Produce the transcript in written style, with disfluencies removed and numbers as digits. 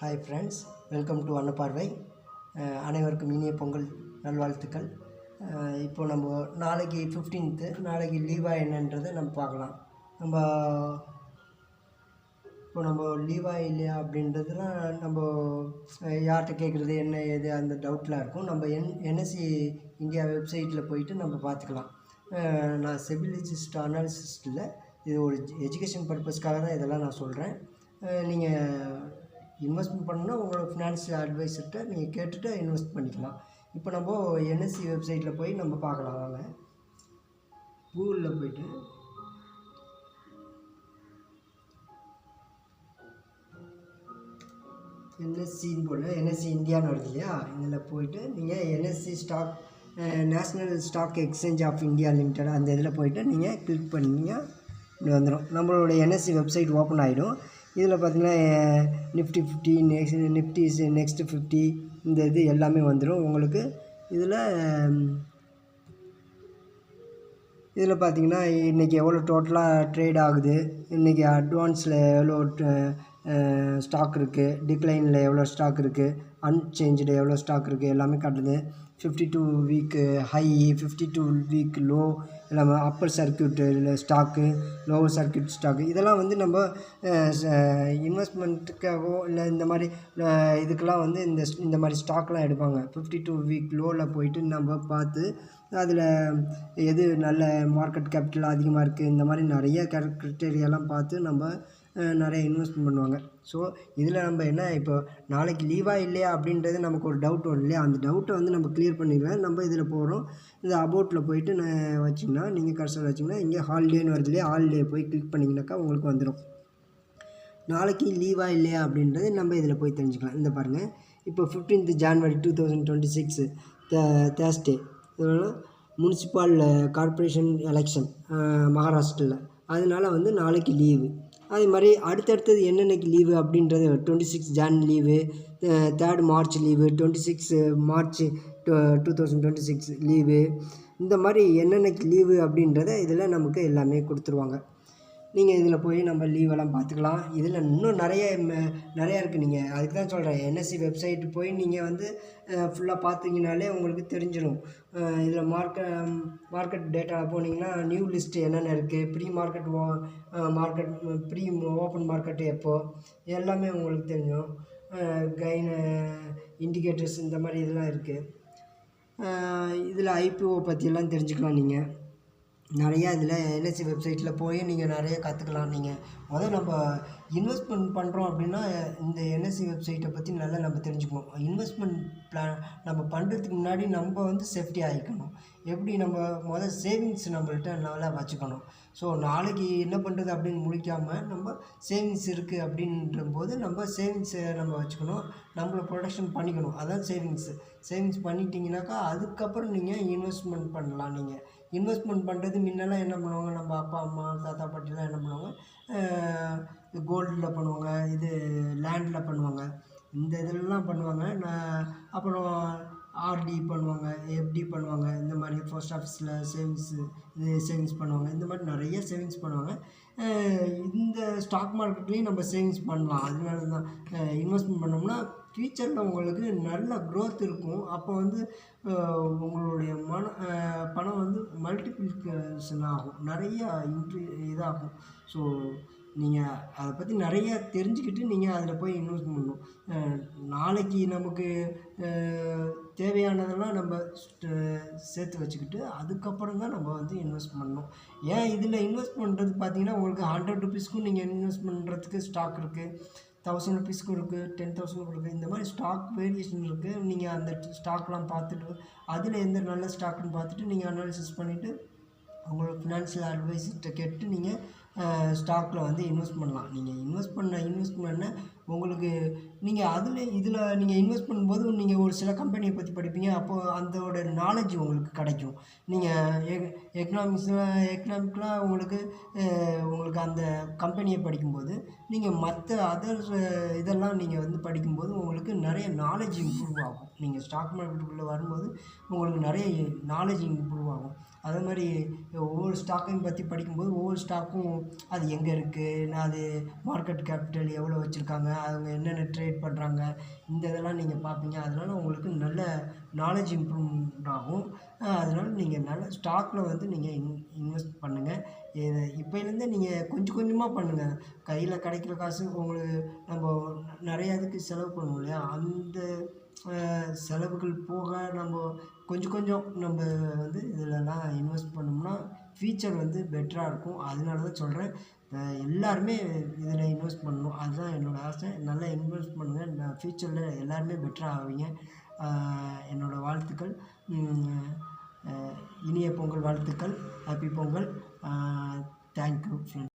Hi friends, welcome to Annapparvai. அனைவருக்கும் இனிய பொங்கல் நல்வாழ்த்துக்கள். இப்போ நம்ம நாளைக்கு 15th நாளைக்கு லீவா என்னன்றதை நம்ம பார்க்கலாம். நம்ம லீவா இல்லையா அப்படின்றதுலாம் நம்ம யார்கிட்ட கேட்குறது என்ன ஏது அந்த டவுட்லாம் இருக்கும். நம்ம என்எஸ்சி இந்தியா வெப்சைட்டில் போயிட்டு நம்ம பார்த்துக்கலாம். நான் செபிலிஜிஸ்ட் அனாலிசிஸ்டில் இது ஒரு எஜுகேஷன் பர்பஸ்க்காக தான் இதெல்லாம் நான் சொல்கிறேன். நீங்கள் இன்வெஸ்ட்மெண்ட் பண்ணணுன்னா உங்களோட ஃபினான்ஷியல் அட்வைசர்கிட்ட நீங்கள் கேட்டுட்டு இன்வெஸ்ட் பண்ணிக்கலாம். இப்போ நம்ம என்எஸ்சி வெப்சைட்டில் போய் நம்ம பார்க்கலாம். வாங்க, கூகுளில் போய்ட்டு என்எஸ்சின்னு போல என்எஸ்சி இந்தியான்னு வருது இல்லையா, இதில் போய்ட்டு நீங்கள் NSC stock national stock exchange of India limited அந்த இதில் போய்ட்டு நீங்கள் கிளிக் பண்ணிங்க இப்படி வந்துடும். நம்மளோட என்எஸ்சி வெப்சைட் ஓப்பன் ஆகிடும். இதில் பார்த்திங்கன்னா நிஃப்டி 50 நிஃப்டி நெக்ஸ்ட்டு 50 இந்த இது எல்லாமே வந்துடும் உங்களுக்கு. இதில் பார்த்திங்கன்னா இன்றைக்கி எவ்வளோ டோட்டலாக ட்ரேட் ஆகுது, இன்றைக்கி அட்வான்ஸில் எவ்வளோ ஸ்டாக் இருக்குது, டிக்ளைனில் எவ்வளோ ஸ்டாக் இருக்குது, அன்சேஞ்சு எவ்வளோ ஸ்டாக் இருக்குது எல்லாமே காட்டுது. 52 வீக் ஹை, 52 வீக் லோ, எல்லாமே Appar circuit stock, lower circuit stock, இதெல்லாம் வந்து நம்ம இன்வெஸ்ட்மெண்ட்டுக்காகவோ இல்லை இந்த மாதிரி இதுக்கெல்லாம் வந்து இந்த மாதிரி ஸ்டாக்லாம் எடுப்பாங்க. 52 வீக் லோவில் போயிட்டு நம்ம பார்த்து அதில் எது நல்ல மார்க்கெட் கேபிட்டல் அதிகமாக இருக்குது, இந்த மாதிரி நிறைய கிரைட்டீரியாலாம் பார்த்து நம்ம நிறைய இன்வெஸ்ட்மெண்ட் பண்ணுவாங்க. ஸோ இதில் நம்ம என்ன, இப்போ நாளைக்கு லீவா இல்லையா அப்படின்றது நமக்கு ஒரு டவுட் வரும் இல்லையா, அந்த டவுட்டை வந்து நம்ம கிளியர் பண்ணிக்கலாம். நம்ம இதில் போகிறோம், இந்த அபவுட்டில் போயிட்டு வச்சிங்கன்னா நீங்கள் கர்சர் வச்சிங்கன்னா இங்கே ஹாலிடேன்னு வருது இல்லையா, ஹாலிடே போய் கிளிக் பண்ணிங்கனாக்கா உங்களுக்கு வந்துடும். நாளைக்கு லீவா இல்லையா அப்படின்றது நம்ம இதில் போய் தெரிஞ்சுக்கலாம். இந்த பாருங்கள், இப்போ 15th January 2026 தேர்ஸ்டே, இதனால் முனிசிபால் கார்ப்பரேஷன் எலெக்ஷன் மகாராஷ்டிரில், அதனால வந்து நாளைக்கு லீவு. அதே மாதிரி அடுத்தடுத்தது என்னென்னக்கு லீவு அப்படின்றது 26 Jan leave, 3rd March leave, 26 March 2026 leave, இந்த மாதிரி என்னென்னக்கு லீவு அப்படின்றத இதில் நமக்கு எல்லாமே கொடுத்துருவாங்க. நீங்கள் இதில் போய் நம்ம லீவெல்லாம் பார்த்துக்கலாம். இதில் இன்னும் நிறைய இருக்குது. நீங்கள் அதுக்கு தான் சொல்கிறேன், என்எஸ்சி வெப்சைட்டு போய் நீங்கள் வந்து ஃபுல்லாக பார்த்தீங்கனாலே உங்களுக்கு தெரிஞ்சிடும். இதில் மார்க்கெட் டேட்டாவில் போனீங்கன்னா நியூ லிஸ்ட்டு என்னென்ன இருக்குது, ப்ரீ ஓப்பன் மார்க்கெட்டு எப்போது, எல்லாமே உங்களுக்கு தெரிஞ்சிடும். கைன் இண்டிகேட்டர்ஸ் இந்த மாதிரி இதெல்லாம் இருக்குது. இதில் ஐபிஓ பற்றியெல்லாம் தெரிஞ்சுக்கலாம். நீங்கள் நிறையா இதில் என்எஸ்சி வெப்சைட்டில் போய் நீங்கள் நிறைய கற்றுக்கலாம். நீங்கள் நம்ம இன்வெஸ்ட்மெண்ட் பண்ணுறோம் அப்படின்னா இந்த என்எஸ்சி வெப்சைட்டை பற்றி நல்லா நம்ம தெரிஞ்சுக்கணும். இன்வெஸ்ட்மெண்ட் பிளான் நம்ம பண்ணுறதுக்கு முன்னாடி நம்ம வந்து சேஃப்டி ஆகிக்கணும். எப்படி நம்ம சேவிங்ஸ் நம்மள்கிட்ட நல்லா வச்சுக்கணும். ஸோ நாளைக்கு என்ன பண்ணுறது அப்படின்னு முடிக்காமல் நம்ம சேவிங்ஸ் இருக்குது அப்படின்ற போது நம்ம சேவிங்ஸை நம்ம வச்சுக்கணும், நம்மளை ப்ரொடெக்ஷன் பண்ணிக்கணும். அதான் சேவிங்ஸ் பண்ணிட்டீங்கன்னாக்கா அதுக்கப்புறம் நீங்கள் இன்வெஸ்ட்மெண்ட் பண்ணலாம். நீங்கள் இன்வெஸ்ட்மெண்ட் பண்ணுறது முன்னெல்லாம் என்ன பண்ணுவாங்க, நம்ம அப்பா அம்மா தாத்தா பாட்டிலாம் என்ன பண்ணுவாங்க, கோல்டில் பண்ணுவாங்க, இது லேண்டில் பண்ணுவாங்க, இந்த இதெல்லாம் பண்ணுவாங்க. அப்புறம் ஆர்டி பண்ணுவாங்க, எஃப்டி பண்ணுவாங்க, இந்த மாதிரி போஸ்ட் ஆஃபீஸில் சேவிங்ஸ் பண்ணுவாங்க. இந்த மாதிரி நிறைய சேவிங்ஸ் பண்ணுவாங்க. இந்த ஸ்டாக் மார்க்கெட்லேயும் நம்ம சேவிங்ஸ் பண்ணலாம். அதனால தான் இன்வெஸ்ட்மெண்ட் பண்ணோம்னா ஃப்யூச்சரில் உங்களுக்கு நல்ல க்ரோத் இருக்கும். அப்போ வந்து உங்களுடைய பணம் வந்து மல்டிப்ளிகேஷன் ஆகும், நிறையா இதாகும். ஸோ நீங்கள் அதை பற்றி நிறையா தெரிஞ்சுக்கிட்டு நீங்கள் அதில் போய் இன்வெஸ்ட் பண்ணணும். நாளைக்கு நமக்கு தேவையானதெல்லாம் நம்ம சேர்த்து வச்சுக்கிட்டு அதுக்கப்புறம் தான் நம்ம வந்து இன்வெஸ்ட் பண்ணணும். ஏன் இதில் இன்வெஸ்ட் பண்ணுறது பார்த்தீங்கன்னா உங்களுக்கு 100 rupeesக்கும் நீங்கள் இன்வெஸ்ட் பண்ணுறதுக்கு ஸ்டாக் இருக்குது, 1000 rupeesக்கும் இருக்குது, 10,000 இருக்குது. இந்த மாதிரி ஸ்டாக் வேரியேஷன் இருக்குது. நீங்கள் அந்த ஸ்டாக்லாம் பார்த்துட்டு அதில் எந்த நல்ல ஸ்டாக்குன்னு பார்த்துட்டு நீங்கள் அனாலிசிஸ் பண்ணிவிட்டு உங்களோட ஃபினான்ஷியல் அட்வைஸர்கிட்ட கேட்டு நீங்கள் ஸ்டாக்கில் வந்து இன்வெஸ்ட் பண்ணலாம். நீங்கள் இன்வெஸ்ட் பண்ண உங்களுக்கு நீங்கள் இதில் நீங்கள் இன்வெஸ்ட் பண்ணும்போது நீங்கள் ஒரு சில கம்பெனியை பற்றி படிப்பீங்க. அப்போது அதோட நாலேஜ் உங்களுக்கு கிடைக்கும். நீங்கள் எக்கனாமிக்கலாக உங்களுக்கு அந்த கம்பெனியை படிக்கும்போது நீங்கள் மற்ற இதெல்லாம் நீங்கள் வந்து படிக்கும்போது உங்களுக்கு நிறைய நாலேஜ் இம்ப்ரூவ் ஆகும். நீங்கள் ஸ்டாக் மார்க்கெட்டுக்குள்ளே வரும்போது உங்களுக்கு நிறைய நாலேஜ் இம்ப்ரூவ் ஆகும். அதே மாதிரி ஒவ்வொரு ஸ்டாக்கையும் பற்றி படிக்கும்போது ஒவ்வொரு ஸ்டாக்கும் அது எங்கே இருக்குது, அது மார்க்கெட் கேபிட்டல் எவ்வளோ வச்சுருக்காங்க, அவங்க என்னென்ன ட்ரேட் ட்ரேட் பண்ணுறாங்க, இந்த இதெல்லாம் நீங்கள் பார்ப்பீங்க. அதனால உங்களுக்கு நல்ல நாலேட்ஜ் இம்ப்ரூவ்மெண்ட் ஆகும். அதனால நீங்கள் நல்ல ஸ்டாக்கில் வந்து நீங்கள் இன்வெஸ்ட் பண்ணுங்கள். இப்போலேருந்தே நீங்கள் கொஞ்சம் கொஞ்சமாக பண்ணுங்கள். கையில் கிடைக்கிற காசு உங்களுக்கு நம்ம நிறையா இதுக்கு செலவு பண்ணுவோம் இல்லையா? அந்த செலவுகள் போக நம்ம கொஞ்சம் கொஞ்சம் நம்ம வந்து இதிலலாம் இன்வெஸ்ட் பண்ணோம்னா ஃப்யூச்சர் வந்து பெட்டராக இருக்கும். அதனால தான் சொல்கிறேன். எல்லாருமே இதில் இன்வெஸ்ட் பண்ணணும். அதுதான் என்னோடய ஆசை. நல்லா இன்வெஸ்ட் பண்ணுங்கள். ஃப்யூச்சரில் எல்லாருமே பெட்டராக ஆவீங்க. என்னோடய வாழ்த்துக்கள். இனிய பொங்கல் வாழ்த்துக்கள். Happy Pongal. Thank you friends.